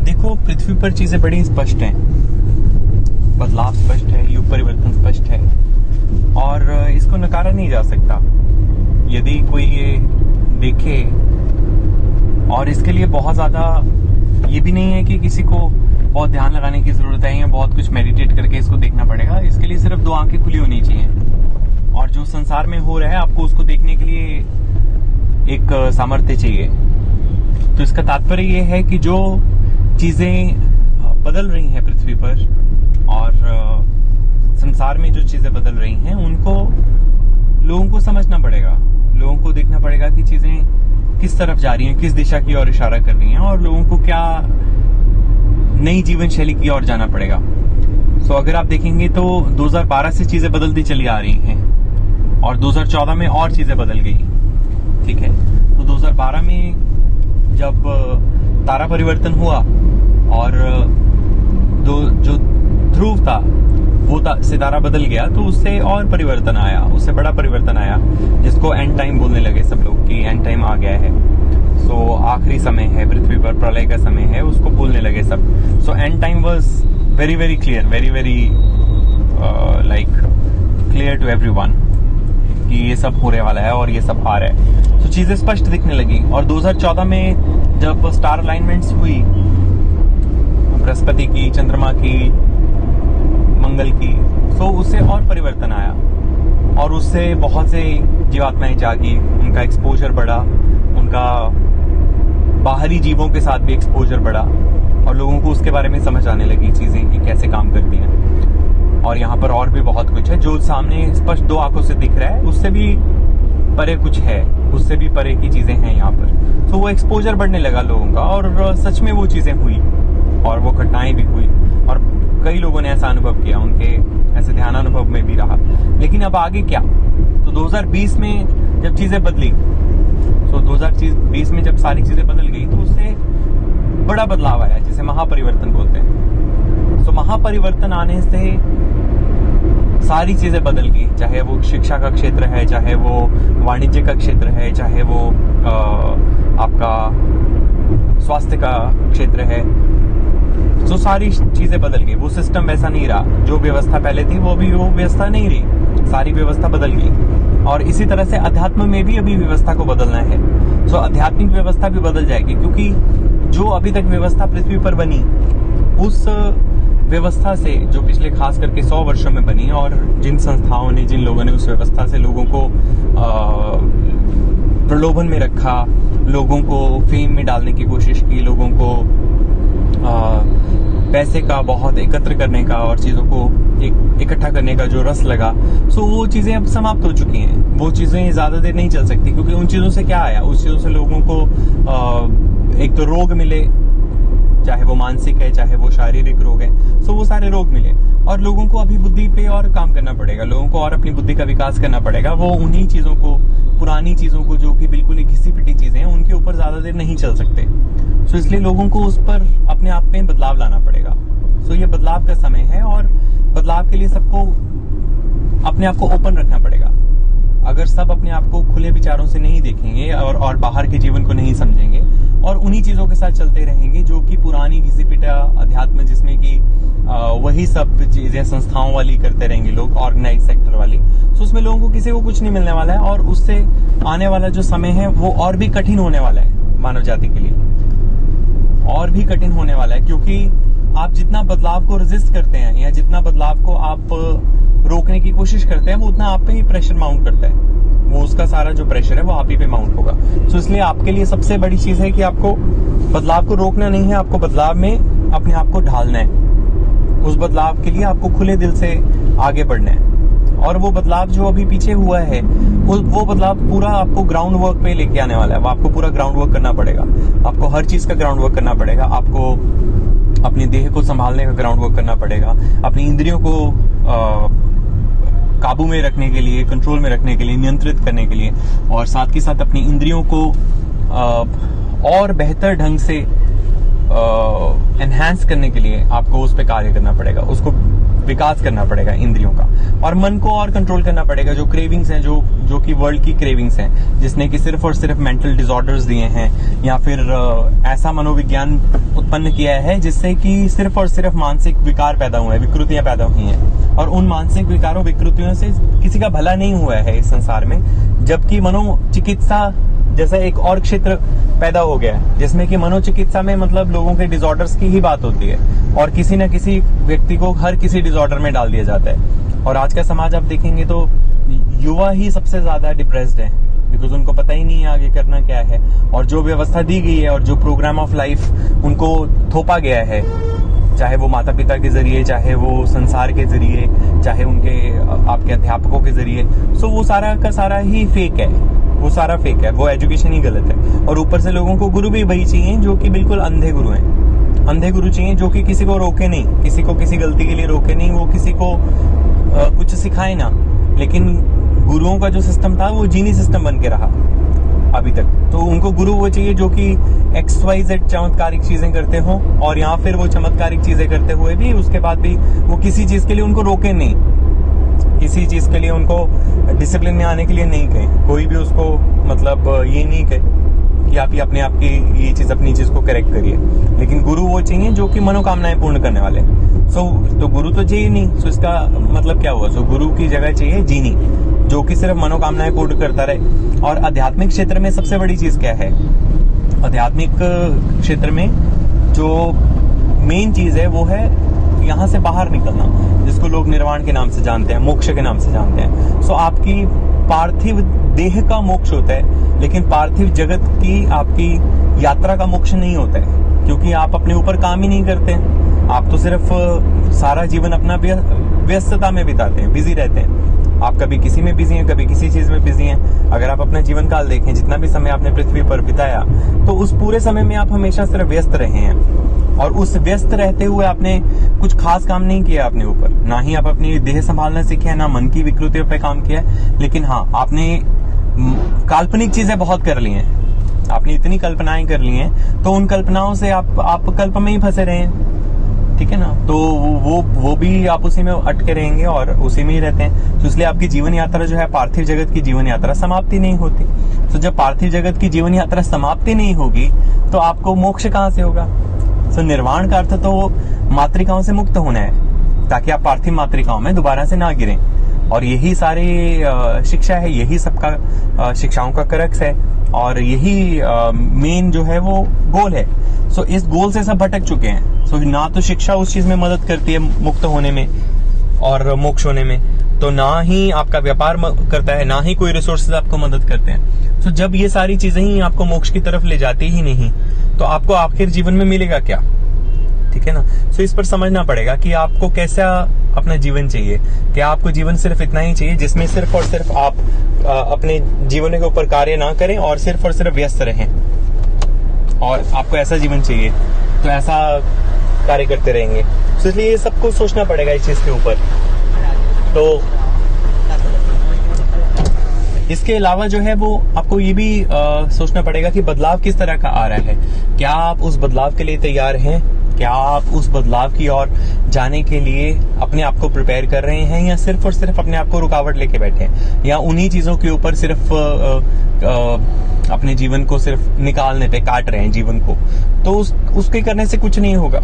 देखो, पृथ्वी पर चीजें बड़ी स्पष्ट हैं। बदलाव स्पष्ट है, युग परिवर्तन स्पष्ट है और इसको नकारा नहीं जा सकता। यदि कोई ये देखे, और इसके लिए बहुत ज्यादा ये भी नहीं है कि किसी को बहुत ध्यान लगाने की जरूरत है या बहुत कुछ मेडिटेट करके इसको देखना पड़ेगा। इसके लिए सिर्फ 2 आंखें खुली होनी चाहिए और जो संसार में हो रहा है आपको उसको देखने के लिए एक सामर्थ्य चाहिए। तो इसका तात्पर्य ये है कि जो चीजें बदल रही हैं पृथ्वी पर और संसार में जो चीजें बदल रही हैं उनको लोगों को समझना पड़ेगा। लोगों को देखना पड़ेगा कि चीजें किस तरफ जा रही हैं, किस दिशा की ओर इशारा कर रही हैं और लोगों को क्या नई जीवन शैली की ओर जाना पड़ेगा। सो अगर आप देखेंगे तो 2012 से चीजें बदलती चली आ रही हैं और 2014 में और चीजें बदल गई। ठीक है, तो 2012 में जब तारा परिवर्तन हुआ और जो ध्रुव था वो सितारा बदल गया, तो उससे और परिवर्तन आया, उससे बड़ा परिवर्तन आया जिसको एंड टाइम बोलने लगे सब लोग कि एंड टाइम आ गया है। सो आखिरी समय है पृथ्वी पर, प्रलय का समय है, उसको बोलने लगे सब। So end time was very very clear, very very like clear to everyone कि ये सब होने वाला है और ये सब आ रहा है। तो चीजें स्पष्ट दिखने लगी और 2014 में जब स्टार अलाइनमेंट्स हुई, बृहस्पति की, चंद्रमा की, मंगल की, तो उससे और परिवर्तन आया और उससे बहुत से जीवात्माएं जागी, उनका एक्सपोजर बढ़ा, उनका बाहरी जीवों के साथ भी एक्सपोजर बढ़ा और लोगों को उसके बारे में समझ आने लगी चीजें कि कैसे काम करती हैं। और यहाँ पर और भी बहुत कुछ है जो सामने स्पष्ट 2 आंखों से दिख रहा है, उससे भी परे कुछ है, उससे भी परे की चीजें हैं यहाँ पर। तो वो एक्सपोजर बढ़ने लगा लोगों का और सच में वो चीजें हुई और वो घटनाएं भी हुई और कई लोगों ने ऐसा अनुभव किया, उनके ऐसे ध्यान अनुभव में भी रहा। लेकिन अब आगे क्या? तो 2020 में जब चीजें बदली, तो 2020 में जब सारी चीजें बदल गई तो उससे बड़ा बदलाव आया जिसे महापरिवर्तन बोलते हैं। तो महापरिवर्तन आने से सारी चीजें बदल गई, चाहे वो शिक्षा का क्षेत्र है, चाहे वो वाणिज्य का क्षेत्र है, चाहे वो आपका स्वास्थ्य का क्षेत्र है। तो सारी चीजें बदल गई, वो सिस्टम वैसा नहीं रहा, जो व्यवस्था पहले थी वो भी वो व्यवस्था नहीं रही, सारी व्यवस्था बदल गई। और इसी तरह से अध्यात्म में भी अभी व्यवस्था को बदलना है। तो आध्यात्मिक व्यवस्था भी बदल जाएगी क्योंकि जो अभी तक व्यवस्था पृथ्वी पर बनी उस व्यवस्था से, जो पिछले खास करके 100 वर्षों में बनी और जिन संस्थाओं ने, जिन लोगों ने उस व्यवस्था से लोगों को प्रलोभन में रखा, लोगों को फेम में डालने की कोशिश की, लोगों को पैसे का बहुत एकत्र करने का और चीजों को इकट्ठा करने का जो रस लगा, सो वो चीजें अब समाप्त हो चुकी हैं। वो चीजें ज्यादा देर नहीं चल सकती क्योंकि उन चीजों से क्या आया? उस चीजों से लोगों को एक तो रोग मिले, चाहे वो मानसिक है चाहे वो शारीरिक रोग है, सो वो सारे रोग मिले और लोगों को अभी बुद्धि पे और काम करना पड़ेगा, लोगों को और अपनी बुद्धि का विकास करना पड़ेगा। वो उन्हीं चीजों को, पुरानी चीजों को जो कि बिल्कुल घिसी पिटी चीजें हैं, उनके ऊपर ज्यादा देर नहीं चल सकते। सो इसलिए लोगों को उस पर अपने आप में बदलाव लाना पड़ेगा। सो ये बदलाव का समय है और बदलाव के लिए सबको अपने आप को ओपन रखना पड़ेगा। अगर सब अपने आप को खुले विचारों से नहीं देखेंगे और बाहर के जीवन को नहीं समझेंगे और उन्हीं चीजों के साथ चलते रहेंगे जो कि पुरानी घिसी पिटा अध्यात्म, जिसमें कि वही सब चीजें संस्थाओं वाली करते रहेंगे लोग, ऑर्गेनाइज सेक्टर वाली, तो उसमें लोगों को किसी को कुछ नहीं मिलने वाला है और उससे आने वाला जो समय है वो और भी कठिन होने वाला है, मानव जाति के लिए और भी कठिन होने वाला है। क्योंकि आप जितना बदलाव को रेजिस्ट करते हैं या जितना बदलाव को आप रोकने की कोशिश करते हैं, वो उतना आप पे ही प्रेशर माउंट करता है, वो उसका सारा जो प्रेशर है वो आप ही पे माउंट होगा। तो इसलिए आपके लिए सबसे बड़ी चीज है कि आपको बदलाव को रोकना नहीं है, आपको बदलाव में अपने आप को ढालना है। उस बदलाव के लिए आपको खुले दिल से आगे बढ़ना है और वो बदलाव जो अभी पीछे हुआ है वो बदलाव पूरा आपको ग्राउंड वर्क पे लेके आने वाला है। वो आपको पूरा ग्राउंड वर्क करना पड़ेगा, आपको हर चीज का ग्राउंड वर्क करना पड़ेगा, आपको अपनी देह को संभालने का ग्राउंड वर्क करना पड़ेगा, अपनी इंद्रियों को काबू में रखने के लिए, कंट्रोल में रखने के लिए, नियंत्रित करने के लिए और साथ ही साथ अपनी इंद्रियों को और बेहतर ढंग से एनहांस करने के लिए आपको उस पर कार्य करना पड़ेगा, उसको विकास करना पड़ेगा इंद्रियों का, और मन को और कंट्रोल करना पड़ेगा। जो क्रेविंग्स हैं, जो कि वर्ल्ड की क्रेविंग्स हैं, जिसने कि सिर्फ और सिर्फ मेंटल डिसऑर्डर्स दिए हैं, या फिर ऐसा मनोविज्ञान उत्पन्न किया है जिससे कि सिर्फ और सिर्फ मानसिक विकार पैदा हुए हैं, विकृतियां पैदा हुई हैं, और उन मानसिक विकारों विकृतियों से किसी का भला नहीं हुआ है इस संसार में। जबकि मनोचिकित्सा जैसा एक और क्षेत्र पैदा हो गया है, जिसमें कि मनोचिकित्सा में मतलब लोगों के डिसऑर्डर्स की ही बात होती है, और किसी न किसी व्यक्ति को हर किसी डिसऑर्डर में डाल दिया जाता है। और आज का समाज आप देखेंगे तो युवा ही सबसे ज्यादा डिप्रेस्ड है, बिकॉज उनको पता ही नहीं है आगे करना क्या है, और जो व्यवस्था दी गई है और जो प्रोग्राम ऑफ लाइफ उनको थोपा गया है, चाहे वो माता पिता के जरिए, चाहे वो संसार के जरिए, चाहे उनके आपके अध्यापकों के जरिए, सो वो सारा का सारा ही फेक है, वो सारा फेक है, वो एजुकेशन ही गलत है। और ऊपर से लोगों को गुरु भी वही चाहिए जो कि बिल्कुल अंधे गुरु हैं, अंधे गुरु चाहिए जो कि किसी को रोके नहीं, किसी को किसी गलती के लिए रोके नहीं, वो किसी को कुछ सिखाए ना। लेकिन गुरुओं का जो सिस्टम था वो जीनी सिस्टम बन के रहा अभी तक। तो उनको गुरु वो चाहिए जो कि XYZ चमत्कारिक चीजें करते हों, और या फिर वो चमत्कारिक चीजें करते हुए भी उसके बाद भी वो किसी चीज के लिए उनको रोके नहीं, किसी चीज के लिए उनको डिसिप्लिन में आने के लिए नहीं कहे, कोई भी उसको मतलब ये नहीं कहे कि आप ये अपने आप की ये चीज अपनी चीज को करेक्ट करिए। लेकिन गुरु वो चाहिए जो कि मनोकामनाएं पूर्ण करने वाले। तो गुरु तो चाहिए नहीं, सो इसका मतलब क्या हुआ? गुरु की जगह चाहिए जीनी, जो कि सिर्फ मनोकामनाएं पूर्ण करता रहे। और आध्यात्मिक क्षेत्र में सबसे बड़ी चीज क्या है? आध्यात्मिक क्षेत्र में जो मेन चीज है वो है यहाँ से बाहर निकलना, जिसको लोग निर्वाण के नाम से जानते हैं, मोक्ष के नाम से जानते हैं। सो आपकी पार्थिव देह का मोक्ष होता है, लेकिन पार्थिव जगत की आपकी यात्रा का मोक्ष नहीं होता है, क्योंकि आप अपने ऊपर काम ही नहीं करते हैं। आप तो सिर्फ सारा जीवन अपना व्यस्तता में बिताते हैं, बिजी रहते हैं। आप कभी किसी में बिजी हैं, कभी किसी चीज में बिजी हैं। अगर आप अपना जीवन काल देखें, जितना भी समय आपने पृथ्वी पर बिताया, तो उस पूरे समय में आप हमेशा सिर्फ व्यस्त रहे हैं, और उस व्यस्त रहते हुए आपने कुछ खास काम नहीं किया अपने ऊपर। ना ही आप अपनी देह संभालना सीखे, ना मन की विकृतियों पे काम किया। लेकिन हाँ, आपने काल्पनिक चीजें बहुत कर ली हैं, आपने इतनी कल्पनाएं कर ली हैं, तो उन कल्पनाओं से आप कल्प में ही फंसे रहे हैं, ठीक है ना। तो वो भी आप उसी में अटके रहेंगे और उसी में ही रहते हैं। तो इसलिए आपकी जीवन यात्रा जो है, पार्थिव जगत की जीवन यात्रा समाप्ति नहीं होती। तो जब पार्थिव जगत की जीवन यात्रा समाप्ति नहीं होगी, तो आपको मोक्ष कहाँ से होगा? तो निर्वाण का अर्थ तो मातृकाओं से मुक्त होना है, ताकि आप पार्थिव मातृकाओं में दोबारा से ना गिरें। और यही सारी शिक्षा है, यही सबका शिक्षाओं का क्रक्स है, और यही मेन जो है वो गोल है। सो इस गोल से सब भटक चुके हैं। सो ना तो शिक्षा उस चीज में मदद करती है मुक्त होने में और मोक्ष होने में, तो ना ही आपका व्यापार करता है, ना ही कोई रिसोर्सेज आपको मदद करते हैं। सो जब ये सारी चीजें ही आपको मोक्ष की तरफ ले जाती ही नहीं, तो आपको आखिर जीवन में मिलेगा क्या? ठीक है ना। सो इस पर समझना पड़ेगा कि आपको कैसा अपना जीवन चाहिए। क्या आपको जीवन सिर्फ इतना ही चाहिए जिसमें सिर्फ और सिर्फ आप अपने जीवन के ऊपर कार्य ना करें और सिर्फ व्यस्त रहें, और आपको ऐसा जीवन चाहिए तो ऐसा कार्य करते रहेंगे? तो इसलिए ये सबको सोचना पड़ेगा इस चीज के ऊपर। तो इसके अलावा जो है वो आपको ये भी सोचना पड़ेगा कि बदलाव किस तरह का आ रहा है। क्या आप उस बदलाव के लिए तैयार हैं? क्या आप उस बदलाव की ओर जाने के लिए अपने आप को प्रिपेयर कर रहे हैं, या सिर्फ और सिर्फ अपने आप को रुकावट लेके बैठे हैं, या उन्हीं चीजों के ऊपर सिर्फ अपने जीवन को सिर्फ निकालने पे काट रहे हैं जीवन को? तो उसके करने से कुछ नहीं होगा।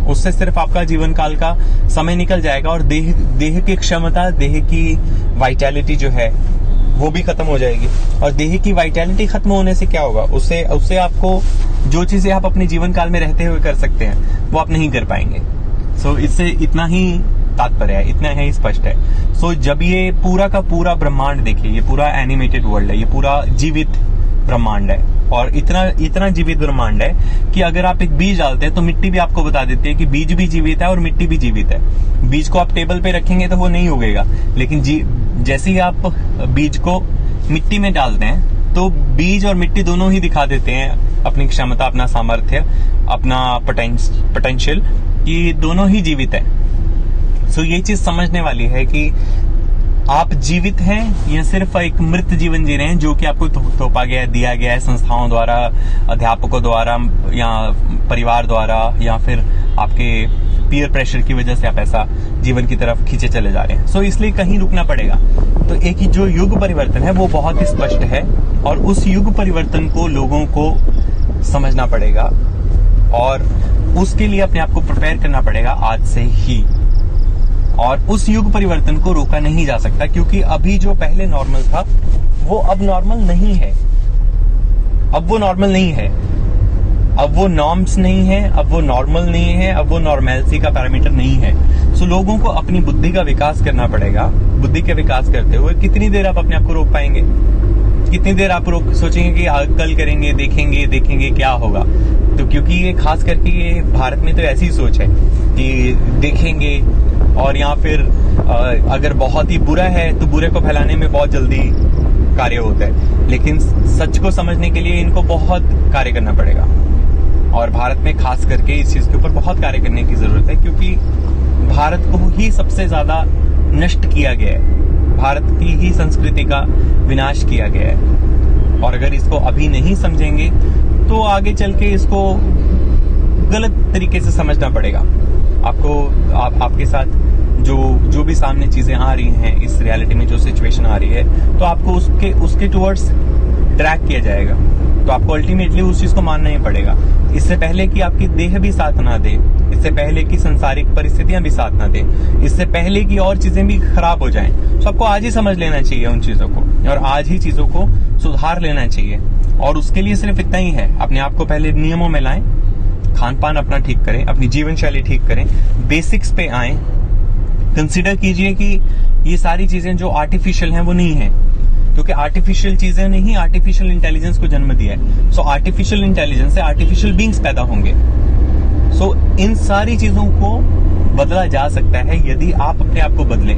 उससे सिर्फ आपका जीवन काल का समय निकल जाएगा, और देह की क्षमता, देह की वाइटैलिटी जो है वो भी खत्म हो जाएगी। और देह की वाइटैलिटी खत्म होने से क्या होगा? उससे आपको जो चीजें आप अपने जीवन काल में रहते हुए कर सकते हैं, वो आप नहीं कर पाएंगे। सो इससे इतना ही तात्पर्य है, इतना ही स्पष्ट है। सो जब ये पूरा का पूरा ब्रह्मांड देखिए, ये पूरा एनिमेटेड वर्ल्ड है, ये पूरा जीवित ब्रह्मांड है, और इतना जीवित ब्रह्मांड है कि अगर आप एक बीज डालते हैं तो मिट्टी भी आपको बता देती है कि बीज भी जीवित है और मिट्टी भी जीवित है। बीज को आप टेबल पे रखेंगे तो वो नहीं उगेगा, लेकिन जैसे ही आप बीज को मिट्टी में डालते हैं तो बीज और मिट्टी दोनों ही दिखा देते हैं अपनी क्षमता, अपना सामर्थ्य, अपना पोटेंशियल, कि दोनों ही जीवित है। सो ये चीज समझने वाली है कि आप जीवित हैं या सिर्फ एक मृत जीवन जी रहे हैं जो कि आपको थोपा गया, दिया गया है संस्थाओं द्वारा, अध्यापकों द्वारा या परिवार द्वारा, या फिर आपके पीयर प्रेशर की वजह से आप ऐसा जीवन की तरफ खींचे चले जा रहे हैं। सो इसलिए कहीं रुकना पड़ेगा। तो एक ही जो युग परिवर्तन है वो बहुत ही स्पष्ट है, और उस युग परिवर्तन को लोगों को समझना पड़ेगा, और उसके लिए अपने आप को प्रिपेयर करना पड़ेगा आज से ही। और उस युग परिवर्तन को रोका नहीं जा सकता, क्योंकि अभी जो पहले नॉर्मल था वो अब नॉर्मल नहीं है। अब वो नॉर्मल नहीं है, अब वो नॉर्म्स नहीं है, अब वो नॉर्मल नहीं है, अब वो नॉर्मेलिटी का पैरामीटर नहीं है। सो लोगों को अपनी बुद्धि का विकास करना पड़ेगा। बुद्धि के विकास करते हुए कितनी देर आप अपने आप को रोक पाएंगे? कितनी देर आप सोचेंगे कि कल करेंगे, देखेंगे क्या होगा? तो क्योंकि ये खास करके ये भारत में तो ऐसी सोच है कि देखेंगे, और या फिर अगर बहुत ही बुरा है तो बुरे को फैलाने में बहुत जल्दी कार्य होता है। लेकिन सच को समझने के लिए इनको बहुत कार्य करना पड़ेगा, और भारत में खास करके इस चीज के ऊपर बहुत कार्य करने की जरूरत है, क्योंकि भारत को ही सबसे ज्यादा नष्ट किया गया है, भारत की ही संस्कृति का विनाश किया गया है। और अगर इसको अभी नहीं समझेंगे तो आगे चल के इसको गलत तरीके से समझना पड़ेगा आपको। आपके साथ जो भी सामने चीजें आ रही हैं, इस रियलिटी में जो सिचुएशन आ रही है, तो आपको उसके टुवर्ड्स ट्रैक किया जाएगा। तो आपको अल्टीमेटली उस चीज को मानना ही पड़ेगा, इससे पहले कि आपकी देह भी साथ ना दे, इससे पहले कि संसारिक परिस्थितियां भी साथ ना दे, इससे पहले कि और चीजें भी खराब हो जाएं। तो आपको आज ही समझ लेना चाहिए उन चीजों को, और आज ही चीजों को सुधार लेना चाहिए। और उसके लिए सिर्फ इतना ही है, अपने आप को पहले नियमों में लाएं, खान पान अपना ठीक करें, अपनी जीवन शैली ठीक करें, बेसिक्स पे आएं। कंसिडर कीजिए कि ये सारी चीजें जो आर्टिफिशियल हैं वो नहीं है, क्योंकि आर्टिफिशियल चीजें ने ही आर्टिफिशियल इंटेलिजेंस को जन्म दिया है। सो आर्टिफिशियल इंटेलिजेंस से आर्टिफिशियल बींग्स पैदा होंगे। सो इन सारी चीजों को बदला जा सकता है यदि आप अपने आप को बदलें।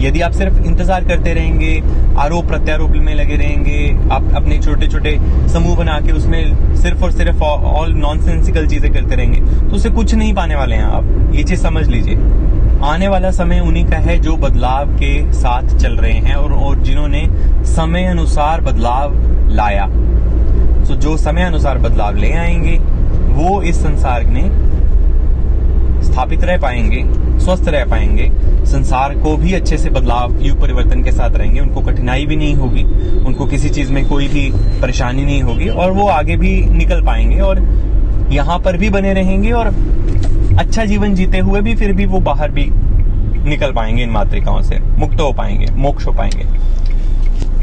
यदि आप सिर्फ इंतजार करते रहेंगे, आरोप प्रत्यारोप में लगे रहेंगे, आप अपने छोटे छोटे समूह बना के उसमें सिर्फ और सिर्फ ऑल नॉनसेंसिकल चीजें करते रहेंगे, तो उससे कुछ नहीं पाने वाले हैं आप। ये चीज समझ लीजिए। आने वाला समय उन्हीं का है जो बदलाव के साथ चल रहे हैं, और जिन्होंने समय अनुसार बदलाव लाया। तो जो समय अनुसार बदलाव ले आएंगे वो इस संसार में स्थापित रह पाएंगे, स्वस्थ रह पाएंगे, संसार को भी अच्छे से बदलाव युग परिवर्तन के साथ रहेंगे। उनको कठिनाई भी नहीं होगी, उनको किसी चीज में कोई भी परेशानी नहीं होगी, और वो आगे भी निकल पाएंगे, और यहाँ पर भी बने रहेंगे, और अच्छा जीवन जीते हुए भी फिर भी वो बाहर भी निकल पाएंगे, इन मातृकाओं से मुक्त हो पाएंगे, मोक्ष हो पाएंगे।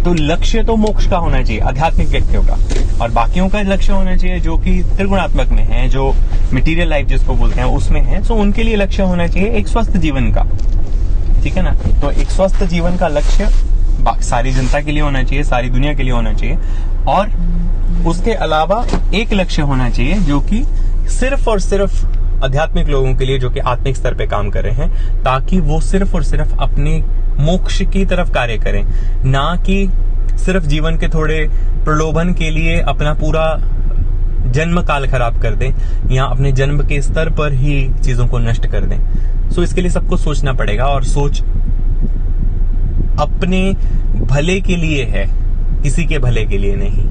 तो लक्ष्य तो मोक्ष का होना चाहिए, आध्यात्मिक व्यक्तियों का, और बाकियों का लक्ष्य होना चाहिए जो कि त्रिगुणात्मक में है, जो मटेरियल लाइफ जिसको बोलते हैं उसमें है। तो उनके लिए लक्ष्य होना चाहिए एक स्वस्थ जीवन का, ठीक है ना। तो एक स्वस्थ जीवन का लक्ष्य सारी जनता के लिए होना चाहिए, सारी दुनिया के लिए होना चाहिए, और उसके अलावा एक लक्ष्य होना चाहिए जो कि सिर्फ और सिर्फ आध्यात्मिक लोगों के लिए, जो कि आत्मिक स्तर पे काम कर रहे हैं, ताकि वो सिर्फ और सिर्फ अपने मोक्ष की तरफ कार्य करें, ना कि सिर्फ जीवन के थोड़े प्रलोभन के लिए अपना पूरा जन्म काल खराब कर दें, या अपने जन्म के स्तर पर ही चीजों को नष्ट कर दें। सो इसके लिए सबको सोचना पड़ेगा, और सोच अपने भले के लिए है, किसी के भले के लिए नहीं।